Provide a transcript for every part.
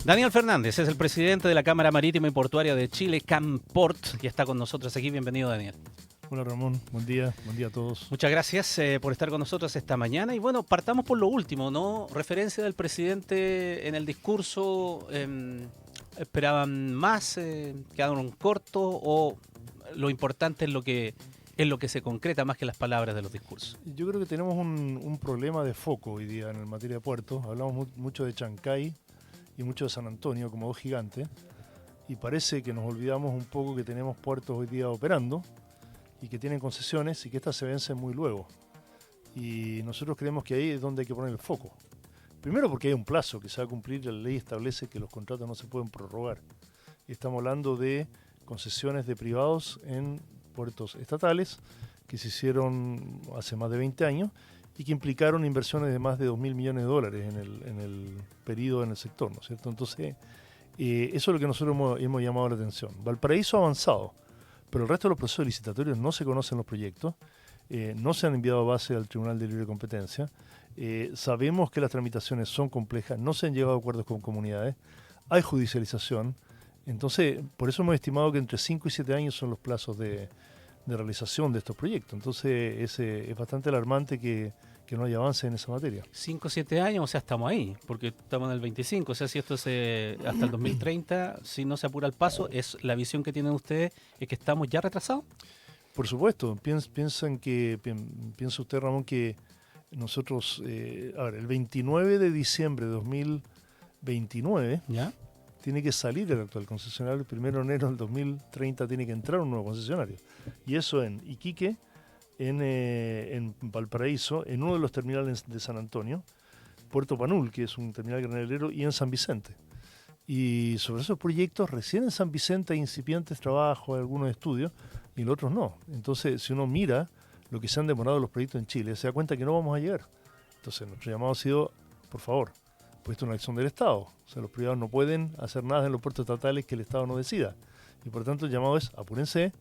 Daniel Fernández es el presidente de la Cámara Marítima y Portuaria de Chile, CAMPORT, y está con nosotros aquí. Bienvenido, Daniel. Hola Ramón, buen día a todos. Muchas gracias por estar con nosotros esta mañana. Y bueno, partamos por lo último, ¿no? Referencia del presidente en el discurso, ¿esperaban más? ¿Quedaron cortos? ¿O lo importante es lo que se concreta más que las palabras de los discursos? Yo creo que tenemos un problema de foco hoy día en materia de puertos. Hablamos mucho de Chancay y mucho de San Antonio como dos gigantes, y parece que nos olvidamos un poco que tenemos puertos hoy día operando y que tienen concesiones y que estas se vencen muy luego. Y nosotros creemos que ahí es donde hay que poner el foco. Primero porque hay un plazo que se va a cumplir, la ley establece que los contratos no se pueden prorrogar. Estamos hablando de concesiones de privados en puertos estatales que se hicieron hace más de 20 años y que implicaron inversiones de más de 2.000 millones de dólares en el periodo en el sector, ¿no es cierto? Entonces, eso es lo que nosotros hemos llamado la atención. Valparaíso ha avanzado, pero el resto de los procesos licitatorios no se conocen los proyectos, no se han enviado a base al Tribunal de Libre Competencia, sabemos que las tramitaciones son complejas, no se han llegado a acuerdos con comunidades, hay judicialización, entonces por eso hemos estimado que entre 5 y 7 años son los plazos de realización de estos proyectos. Entonces es bastante alarmante que no haya avance en esa materia. 5 o 7 años, o sea, estamos ahí, porque estamos en el 25, o sea, si esto es hasta el 2030, si no se apura el paso, ¿es la visión que tienen ustedes, es que estamos ya retrasados? Por supuesto, piensa usted, Ramón, que nosotros, el 29 de diciembre de 2029, ¿ya? Tiene que salir el actual concesionario, el 1 de enero del 2030 tiene que entrar un nuevo concesionario. Y eso en Iquique, en Valparaíso, en uno de los terminales de San Antonio, Puerto Panul, que es un terminal granelero, y en San Vicente. Y sobre esos proyectos, recién en San Vicente hay incipientes trabajos, algunos estudios, y los otros no. Entonces, si uno mira lo que se han demorado los proyectos en Chile, se da cuenta que no vamos a llegar. Entonces, nuestro llamado ha sido, por favor, pues esto es una acción del Estado. O sea, los privados no pueden hacer nada en los puertos estatales que el Estado no decida. Y por tanto el llamado es, apúrense,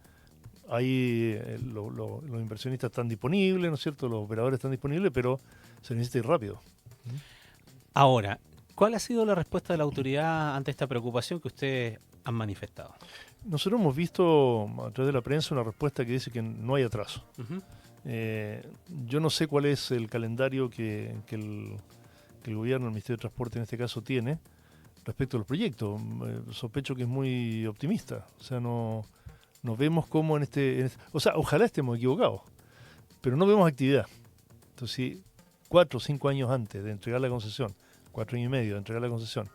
ahí los inversionistas están disponibles, ¿no es cierto? Los operadores están disponibles, pero se necesita ir rápido. Ahora, ¿cuál ha sido la respuesta de la autoridad ante esta preocupación que ustedes han manifestado? Nosotros hemos visto a través de la prensa una respuesta que dice que no hay atraso. Yo no sé cuál es el calendario que el gobierno, el Ministerio de Transporte en este caso, tiene respecto a los proyectos. Sospecho que es muy optimista. O sea, no vemos cómo o sea, ojalá estemos equivocados, pero no vemos actividad. Entonces, si 4 o 5 años antes de entregar la concesión, 4 años y medio de entregar la concesión,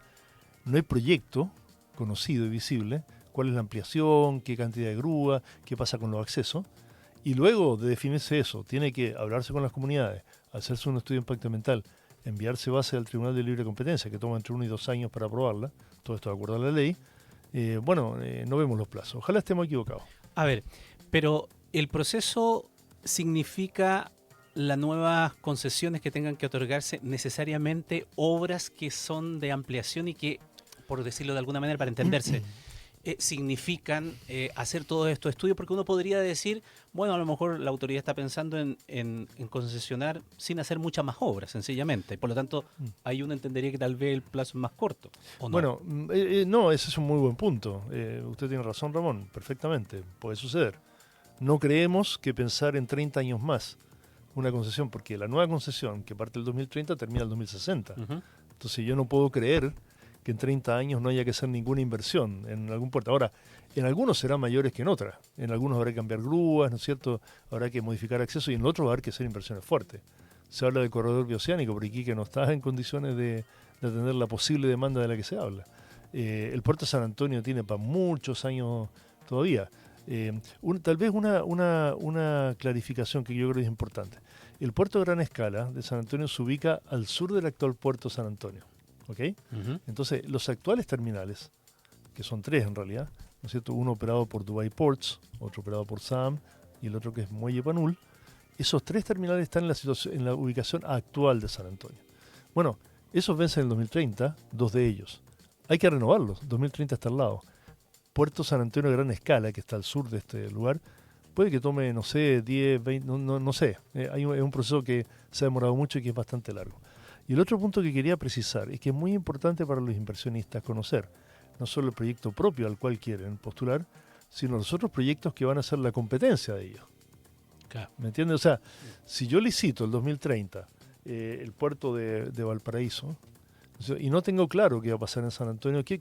no hay proyecto conocido y visible, cuál es la ampliación, qué cantidad de grúa, qué pasa con los accesos, y luego de definirse eso, tiene que hablarse con las comunidades, hacerse un estudio de impacto ambiental, enviarse base al Tribunal de Libre Competencia, que toma entre 1 y 2 años para aprobarla, todo esto de acuerdo a la ley. No vemos los plazos. Ojalá estemos equivocados. A ver, pero el proceso significa las nuevas concesiones que tengan que otorgarse necesariamente obras que son de ampliación y que, por decirlo de alguna manera, para entenderse, significan hacer todos estos estudios, porque uno podría decir, bueno, a lo mejor la autoridad está pensando en concesionar sin hacer muchas más obras, sencillamente. Por lo tanto, ahí uno entendería que tal vez el plazo es más corto, ¿o no? Bueno, no, ese es un muy buen punto. Usted tiene razón, Ramón, perfectamente, puede suceder. No creemos que pensar en 30 años más una concesión, porque la nueva concesión, que parte del 2030, termina el 2060. Entonces yo no puedo creer que en 30 años no haya que hacer ninguna inversión en algún puerto. Ahora, en algunos serán mayores que en otras. En algunos habrá que cambiar grúas, ¿no es cierto? Habrá que modificar acceso y en otros habrá que hacer inversiones fuertes. Se habla del corredor bioceánico, pero Iquique no está en condiciones de atender la posible demanda de la que se habla. El puerto de San Antonio tiene para muchos años todavía. Tal vez una clarificación que yo creo que es importante. El puerto de gran escala de San Antonio se ubica al sur del actual puerto de San Antonio. ¿Ok? Entonces, los actuales terminales, que son 3 en realidad, ¿no es cierto? Uno operado por Dubai Ports, otro operado por SAM y el otro que es Muelle Panul. Esos 3 terminales están en la ubicación actual de San Antonio. Bueno, esos vencen en el 2030, 2 de ellos. Hay que renovarlos, 2030 está al lado. Puerto San Antonio de gran escala, que está al sur de este lugar, puede que tome, no sé, 10, 20, no sé. Es un proceso que se ha demorado mucho y que es bastante largo. Y el otro punto que quería precisar es que es muy importante para los inversionistas conocer no solo el proyecto propio al cual quieren postular, sino los otros proyectos que van a ser la competencia de ellos. Claro. ¿Me entiendes? O sea, si yo licito el 2030 el puerto de Valparaíso, o sea, y no tengo claro qué va a pasar en San Antonio, ¿qué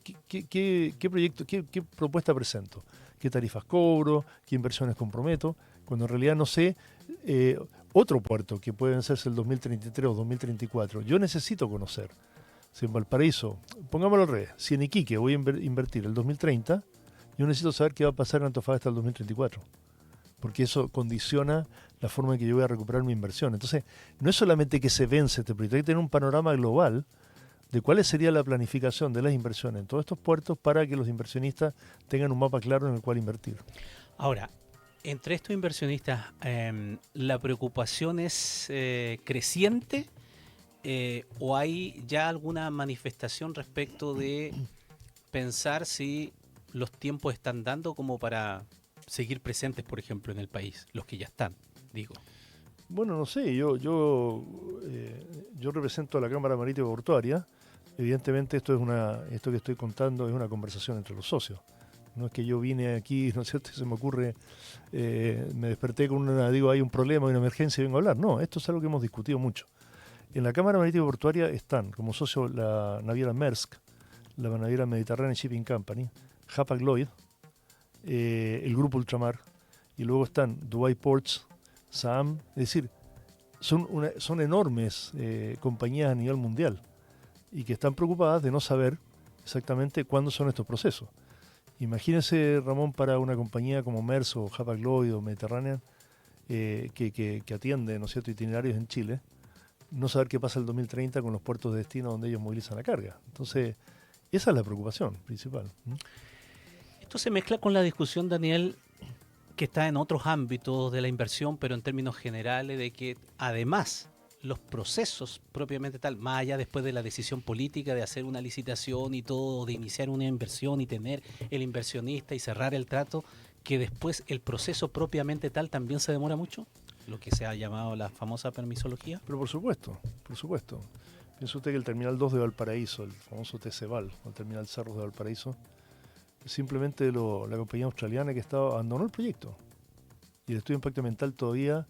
proyecto, qué propuesta presento? ¿Qué tarifas cobro? ¿Qué inversiones comprometo? Cuando en realidad no sé otro puerto que puede vencerse el 2033 o 2034. Yo necesito conocer. Si en Valparaíso, pongámoslo al revés, si en Iquique voy a invertir el 2030, yo necesito saber qué va a pasar en Antofagasta el 2034. Porque eso condiciona la forma en que yo voy a recuperar mi inversión. Entonces, no es solamente que se vence este proyecto, hay que tener un panorama global de cuál sería la planificación de las inversiones en todos estos puertos para que los inversionistas tengan un mapa claro en el cual invertir. Ahora, entre estos inversionistas, ¿la preocupación es creciente o hay ya alguna manifestación respecto de pensar si los tiempos están dando como para seguir presentes, por ejemplo, en el país, los que ya están, digo? Bueno, no sé, yo represento a la Cámara Marítima Portuaria. Evidentemente esto que estoy contando es una conversación entre los socios. No es que yo vine aquí, ¿no es cierto? Se me ocurre, me desperté con hay un problema, hay una emergencia y vengo a hablar. No, esto es algo que hemos discutido mucho. En la Cámara Marítima Portuaria están como socio la naviera Maersk, la naviera Mediterranean Shipping Company, Hapag-Lloyd, el Grupo Ultramar, y luego están Dubai Ports, SAAM, es decir, son enormes compañías a nivel mundial y que están preocupadas de no saber exactamente cuándo son estos procesos. Imagínense, Ramón, para una compañía como Maersk o Hapag-Lloyd o Mediterranean que atiende, ¿no es cierto?, itinerarios en Chile, no saber qué pasa el 2030 con los puertos de destino donde ellos movilizan la carga. Entonces, esa es la preocupación principal. Esto se mezcla con la discusión, Daniel, que está en otros ámbitos de la inversión, pero en términos generales de que además los procesos propiamente tal, más allá después de la decisión política de hacer una licitación y todo, de iniciar una inversión y tener el inversionista y cerrar el trato, que después el proceso propiamente tal también se demora mucho, lo que se ha llamado la famosa permisología. Pero por supuesto, por supuesto. Piensa usted que el Terminal 2 de Valparaíso, el famoso TCVAL, o el Terminal Cerros de Valparaíso, simplemente la compañía australiana que abandonó el proyecto. Y el estudio de impacto ambiental todavía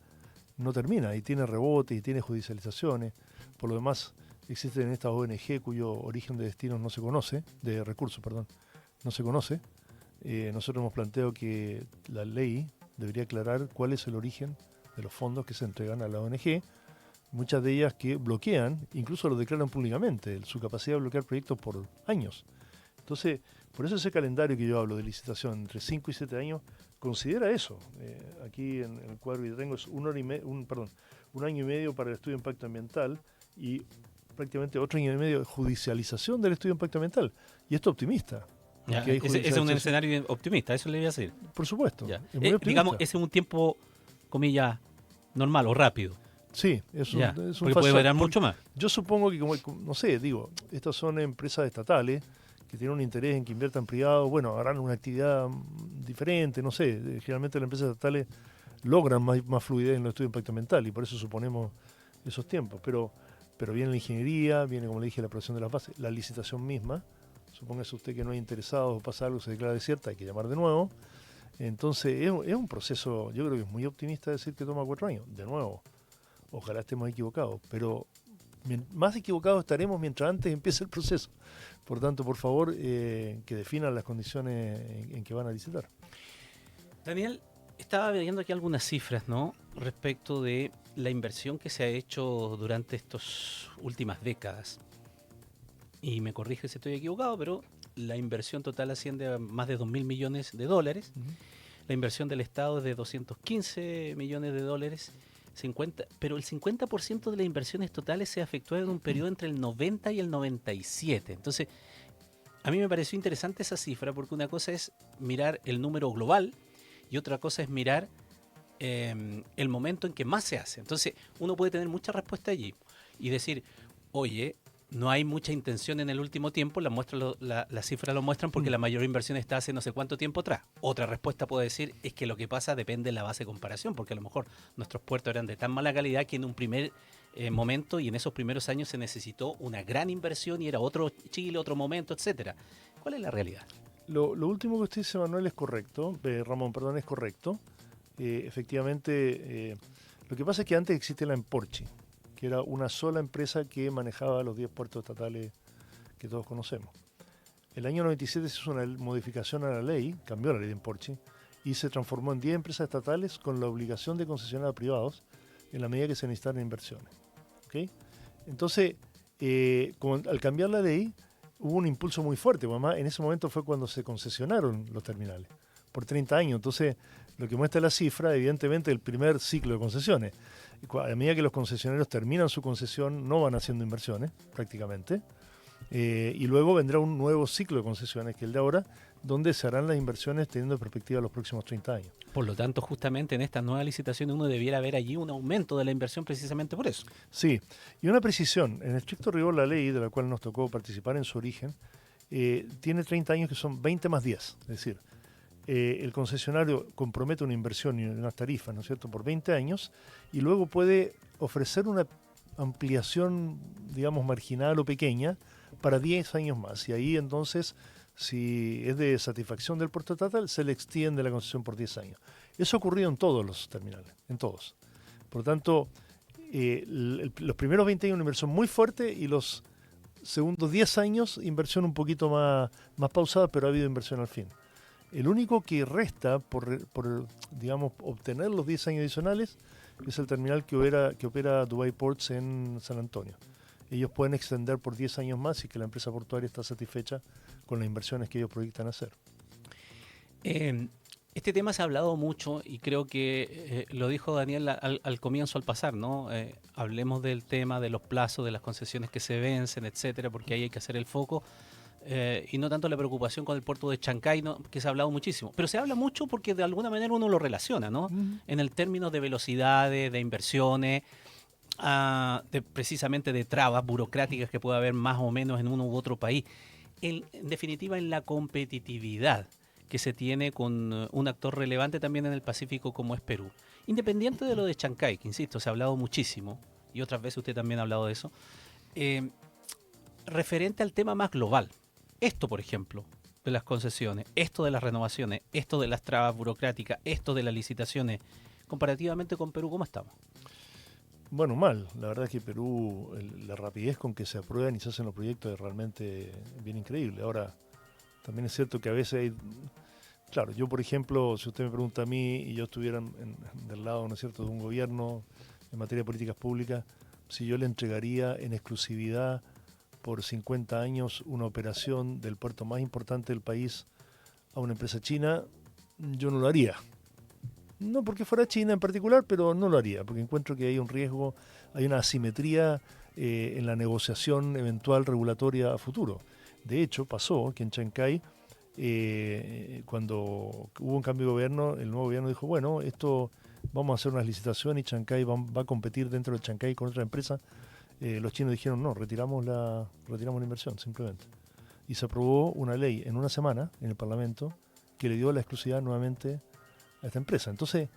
no termina, y tiene rebotes, y tiene judicializaciones. Por lo demás, existen estas ONG cuyo origen de destinos no se conoce, de recursos, perdón, no se conoce. Nosotros hemos planteado que la ley debería aclarar cuál es el origen de los fondos que se entregan a la ONG, muchas de ellas que bloquean, incluso lo declaran públicamente, su capacidad de bloquear proyectos por años. Entonces, por eso ese calendario que yo hablo de licitación entre 5 y 7 años, considera eso. Aquí en el cuadro que tengo es un año y medio para el estudio de impacto ambiental y prácticamente otro año y medio de judicialización del estudio de impacto ambiental. Y esto optimista. Ya, ese es un escenario optimista, eso le voy a decir. Por supuesto. Es muy optimista. Digamos, ese es un tiempo, comillas, normal o rápido. Sí, es un porque puede durar mucho más. Yo supongo que, no sé, estas son empresas estatales que tienen un interés en que inviertan privados, bueno, harán una actividad diferente, no sé, generalmente las empresas estatales logran más fluidez en los estudios de impacto ambiental y por eso suponemos esos tiempos, pero viene la ingeniería, viene, como le dije, la aprobación de las bases, la licitación misma, supóngase usted que no hay interesados o pasa algo, se declara desierta, hay que llamar de nuevo, entonces es un proceso, yo creo que es muy optimista decir que toma 4 años, de nuevo, ojalá estemos equivocados, pero más equivocados estaremos mientras antes empiece el proceso. Por tanto, por favor, que definan las condiciones en que van a licitar. Daniel, estaba viendo aquí algunas cifras, ¿no?, respecto de la inversión que se ha hecho durante estas últimas décadas. Y me corrige si estoy equivocado, pero la inversión total asciende a más de 2.000 millones de dólares. Uh-huh. La inversión del Estado es de 215 millones de dólares. Pero el 50% de las inversiones totales se efectúan en un periodo entre el 90 y el 97. Entonces, a mí me pareció interesante esa cifra porque una cosa es mirar el número global y otra cosa es mirar el momento en que más se hace. Entonces, uno puede tener mucha respuesta allí y decir, oye, no hay mucha intención en el último tiempo, las cifras lo muestran porque la mayor inversión está hace no sé cuánto tiempo atrás. Otra respuesta puede decir es que lo que pasa depende de la base de comparación, porque a lo mejor nuestros puertos eran de tan mala calidad que en un primer momento, y en esos primeros años se necesitó una gran inversión y era otro Chile, otro momento, etcétera. ¿Cuál es la realidad? Lo último que usted dice, Manuel, es correcto. Ramón, perdón, es correcto. Efectivamente, lo que pasa es que antes existía la Emporchi, que era una sola empresa que manejaba los 10 puertos estatales que todos conocemos. El año 97 se hizo una modificación a la ley, cambió la ley de Emporchi, y se transformó en 10 empresas estatales con la obligación de concesionar a privados en la medida que se necesitaran inversiones. ¿Okay? Entonces, al cambiar la ley, hubo un impulso muy fuerte. Además, en ese momento fue cuando se concesionaron los terminales, por 30 años. Entonces, lo que muestra la cifra, evidentemente, el primer ciclo de concesiones. A medida que los concesionarios terminan su concesión, no van haciendo inversiones, prácticamente. Y luego vendrá un nuevo ciclo de concesiones, que es el de ahora, donde se harán las inversiones teniendo en perspectiva los próximos 30 años. Por lo tanto, justamente en estas nuevas licitaciones uno debiera ver allí un aumento de la inversión precisamente por eso. Sí, y una precisión. En estricto rigor, la ley de la cual nos tocó participar en su origen tiene 30 años que son 20 más 10. Es decir, el concesionario compromete una inversión y unas tarifas, ¿no es cierto?, por 20 años y luego puede ofrecer una ampliación, digamos, marginal o pequeña para 10 años más. Y ahí entonces, si es de satisfacción del puerto estatal, se le extiende la concesión por 10 años. Eso ha ocurrido en todos los terminales, en todos. Por lo tanto, los primeros 20 años una inversión muy fuerte y los segundos 10 años inversión un poquito más pausada, pero ha habido inversión al fin. El único que resta por digamos, obtener los 10 años adicionales es el terminal que opera Dubai Ports en San Antonio. Ellos pueden extender por 10 años más y que la empresa portuaria está satisfecha con las inversiones que ellos proyectan hacer. Este tema se ha hablado mucho y creo que lo dijo Daniel al comienzo, al pasar, ¿no? Hablemos del tema de los plazos, de las concesiones que se vencen, etcétera, porque ahí hay que hacer el foco. Y no tanto la preocupación con el puerto de Chancay, ¿no?, que se ha hablado muchísimo. Pero se habla mucho porque de alguna manera uno lo relaciona, ¿no? En el término de velocidades, de inversiones, precisamente de trabas burocráticas que puede haber más o menos en uno u otro país. En definitiva, en la competitividad que se tiene con un actor relevante también en el Pacífico como es Perú. Independiente de lo de Chancay, que insisto, se ha hablado muchísimo, y otras veces usted también ha hablado de eso, referente al tema más global. Esto, por ejemplo, de las concesiones, esto de las renovaciones, esto de las trabas burocráticas, esto de las licitaciones, comparativamente con Perú, ¿cómo estamos? Bueno, mal. La verdad es que Perú, la rapidez con que se aprueban y se hacen los proyectos es realmente bien increíble. Ahora, también es cierto que a veces hay... Claro, yo, por ejemplo, si usted me pregunta a mí y yo estuviera del lado, ¿no es cierto?, de un gobierno en materia de políticas públicas, si yo le entregaría en exclusividad por 50 años una operación del puerto más importante del país a una empresa china, yo no lo haría. No porque fuera China en particular, pero no lo haría, porque encuentro que hay un riesgo, hay una asimetría en la negociación eventual regulatoria a futuro. De hecho, pasó que en Chancay, cuando hubo un cambio de gobierno, el nuevo gobierno dijo, bueno, esto vamos a hacer unas licitaciones y Chancay va a competir dentro de Chancay con otra empresa. Los chinos dijeron, no, retiramos la inversión, simplemente. Y se aprobó una ley en una semana en el Parlamento que le dio la exclusividad nuevamente a esta empresa. Entonces,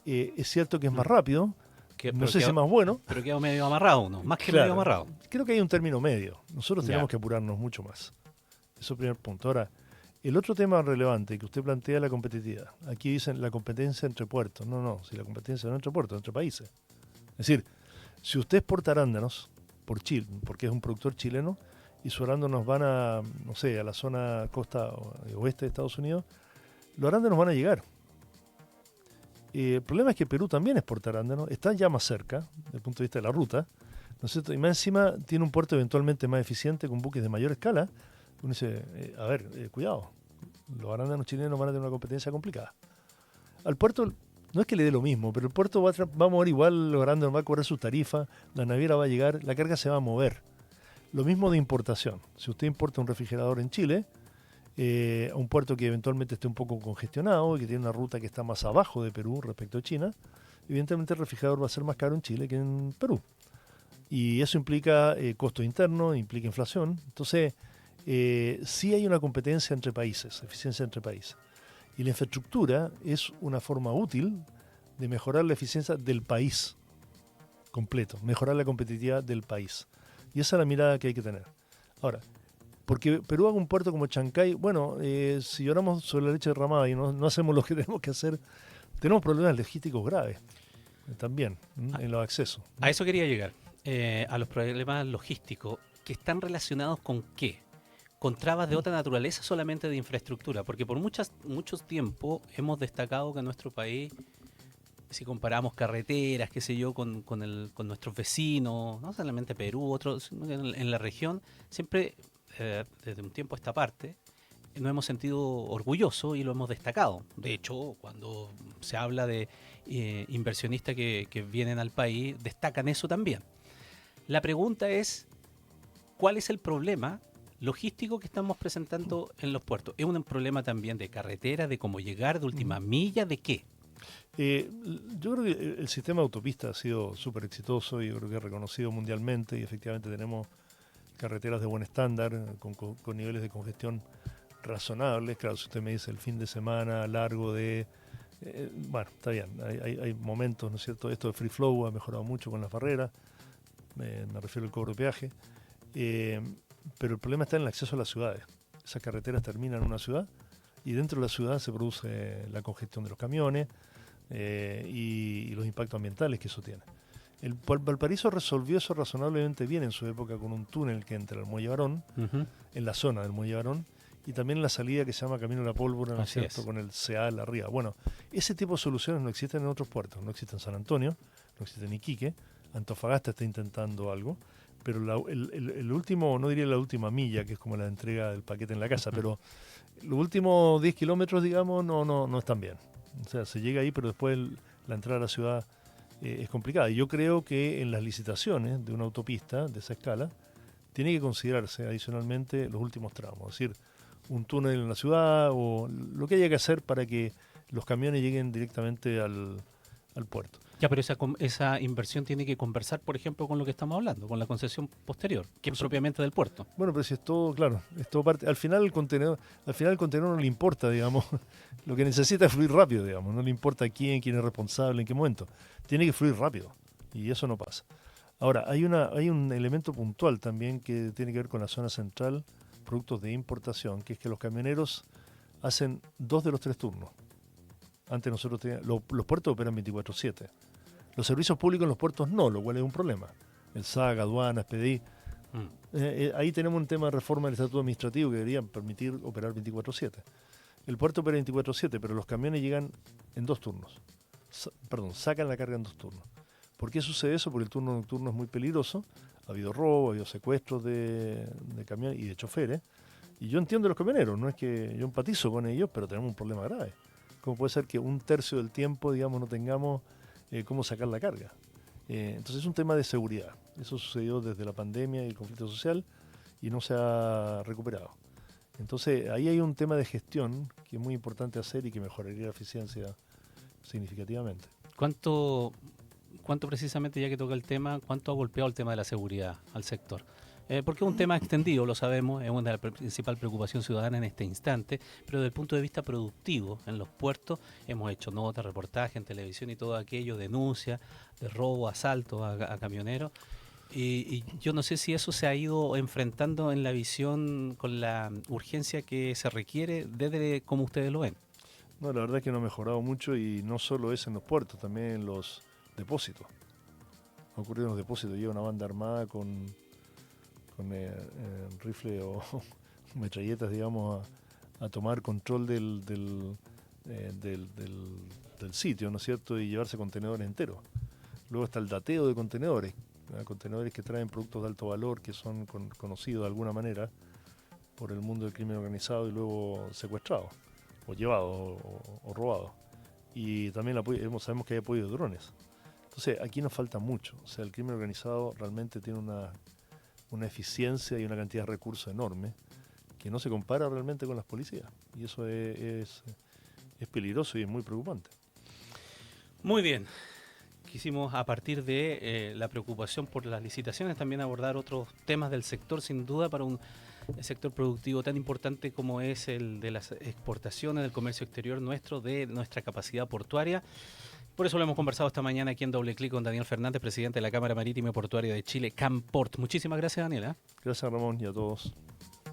es cierto que es más rápido, no sé si es más bueno. Pero quedó medio amarrado uno, más que claro, medio amarrado. Creo que hay un término medio. Nosotros tenemos que apurarnos mucho más. Eso es el primer punto. Ahora, el otro tema relevante que usted plantea es la competitividad. Aquí dicen la competencia entre puertos. No, si la competencia no entre puertos, entre países. Es decir, si usted exporta arándanos por Chile, porque es un productor chileno, y sus arándanos van a, no sé, a la zona costa oeste de Estados Unidos, los arándanos van a llegar. El problema es que Perú también exporta arándanos, está ya más cerca, desde el punto de vista de la ruta, ¿no es cierto? Y más encima tiene un puerto eventualmente más eficiente, con buques de mayor escala. Uno dice, cuidado, los arándanos chilenos van a tener una competencia complicada. Al puerto no es que le dé lo mismo, pero el puerto va a mover igual, los arándanos va a cobrar su tarifa, la naviera va a llegar, la carga se va a mover. Lo mismo de importación. Si usted importa un refrigerador en Chile, a un puerto que eventualmente esté un poco congestionado y que tiene una ruta que está más abajo de Perú respecto a China, evidentemente el refrigerador va a ser más caro en Chile que en Perú. Y eso implica costo interno, implica inflación. Entonces, sí hay una competencia entre países, eficiencia entre países. Y la infraestructura es una forma útil de mejorar la eficiencia del país. completo, mejorar la competitividad del país. Y esa es la mirada que hay que tener. Ahora, porque Perú haga un puerto como Chancay, bueno, si lloramos sobre la leche derramada y no hacemos lo que tenemos que hacer, tenemos problemas logísticos graves también en los accesos. A eso quería llegar, a los problemas logísticos que están relacionados con qué. Con trabas de otra naturaleza, solamente de infraestructura, porque por mucho tiempo hemos destacado que en nuestro país, si comparamos carreteras, qué sé yo, con nuestros vecinos, no solamente Perú, otros, sino que en la región, siempre, desde un tiempo a esta parte, nos hemos sentido orgullosos y lo hemos destacado. De hecho, cuando se habla de inversionistas que vienen al país, destacan eso también. La pregunta es, ¿cuál es el problema logístico que estamos presentando en los puertos? ¿Es un problema también de carretera, de cómo llegar, de última milla, de qué? Yo creo que el sistema de autopista ha sido súper exitoso y yo creo que es reconocido mundialmente y efectivamente tenemos carreteras de buen estándar con niveles de congestión razonables. Claro, si usted me dice el fin de semana largo de... bueno, está bien, hay momentos, ¿no es cierto? Esto de free flow ha mejorado mucho con las barreras, me refiero al cobro de peaje, pero el problema está en el acceso a las ciudades. Esas carreteras terminan en una ciudad y dentro de la ciudad se produce la congestión de los camiones y los impactos ambientales que eso tiene. El Valparaíso resolvió eso razonablemente bien en su época con un túnel que entra al Muelle Barón, en la zona del Muelle Barón, y también en la salida que se llama Camino de la Pólvora, ¿no es cierto?, con el CEAL arriba. Bueno, ese tipo de soluciones no existen en otros puertos, no existe en San Antonio, no existe en Iquique, Antofagasta está intentando algo, pero el último, no diría la última milla, que es como la entrega del paquete en la casa, pero los últimos 10 kilómetros, digamos, no están bien. O sea, se llega ahí, pero después la entrada a la ciudad es complicada. Y yo creo que en las licitaciones de una autopista de esa escala, tiene que considerarse adicionalmente los últimos tramos, es decir, un túnel en la ciudad o lo que haya que hacer para que los camiones lleguen directamente al puerto. Ya, pero esa inversión tiene que conversar, por ejemplo, con lo que estamos hablando, con la concesión posterior, que es propiamente del puerto. Bueno, pero si es todo, claro, es todo parte. Al final el contenedor no le importa, digamos, lo que necesita es fluir rápido, digamos, no le importa quién es responsable, en qué momento. Tiene que fluir rápido y eso no pasa. Ahora, hay un elemento puntual también que tiene que ver con la zona central, productos de importación, que es que los camioneros hacen 2 de los 3 turnos. Antes nosotros teníamos, los puertos operan 24/7. Los servicios públicos en los puertos no, lo cual es un problema. El SAC, aduanas, PDI. Ahí tenemos un tema de reforma del estatuto administrativo que debería permitir operar 24/7. El puerto opera 24/7, pero los camiones llegan en 2 turnos. Sacan la carga en 2 turnos. ¿Por qué sucede eso? Porque el turno nocturno es muy peligroso. Ha habido robo, ha habido secuestros de camiones y de choferes. Y yo entiendo a los camioneros, no es que yo empatizo con ellos, pero tenemos un problema grave. ¿Cómo puede ser que un tercio del tiempo, digamos, no tengamos cómo sacar la carga? Entonces es un tema de seguridad. Eso sucedió desde la pandemia y el conflicto social y no se ha recuperado. Entonces ahí hay un tema de gestión que es muy importante hacer y que mejoraría la eficiencia significativamente. ¿Cuánto precisamente, ya que toca el tema, cuánto ha golpeado el tema de la seguridad al sector? Porque es un tema extendido, lo sabemos, es una de las principales preocupaciones ciudadanas en este instante, pero desde el punto de vista productivo, en los puertos hemos hecho notas, reportajes en televisión y todo aquello, denuncias de robo, asalto a camioneros, y yo no sé si eso se ha ido enfrentando en la visión con la urgencia que se requiere desde como ustedes lo ven. No, la verdad es que no ha mejorado mucho y no solo es en los puertos, también en los depósitos. Ha ocurrido en los depósitos, llega una banda armada con rifle o metralletas, digamos, a tomar control del sitio, ¿no es cierto? Y llevarse contenedores enteros. Luego está el dateo de contenedores, contenedores que traen productos de alto valor que son conocidos de alguna manera por el mundo del crimen organizado y luego secuestrados, o llevados, o robados. Y también sabemos que hay apoyo de drones. Entonces, aquí nos falta mucho. O sea, el crimen organizado realmente tiene una eficiencia y una cantidad de recursos enorme que no se compara realmente con las policías. Y eso es peligroso y es muy preocupante. Muy bien. Quisimos, a partir de la preocupación por las licitaciones, también abordar otros temas del sector, sin duda, para un sector productivo tan importante como es el de las exportaciones, del comercio exterior nuestro, de nuestra capacidad portuaria, Por eso lo hemos conversado esta mañana aquí en Doble Clic con Daniel Fernández, presidente de la Cámara Marítima y Portuaria de Chile, Camport. Muchísimas gracias, Daniel. Gracias, Ramón, y a todos.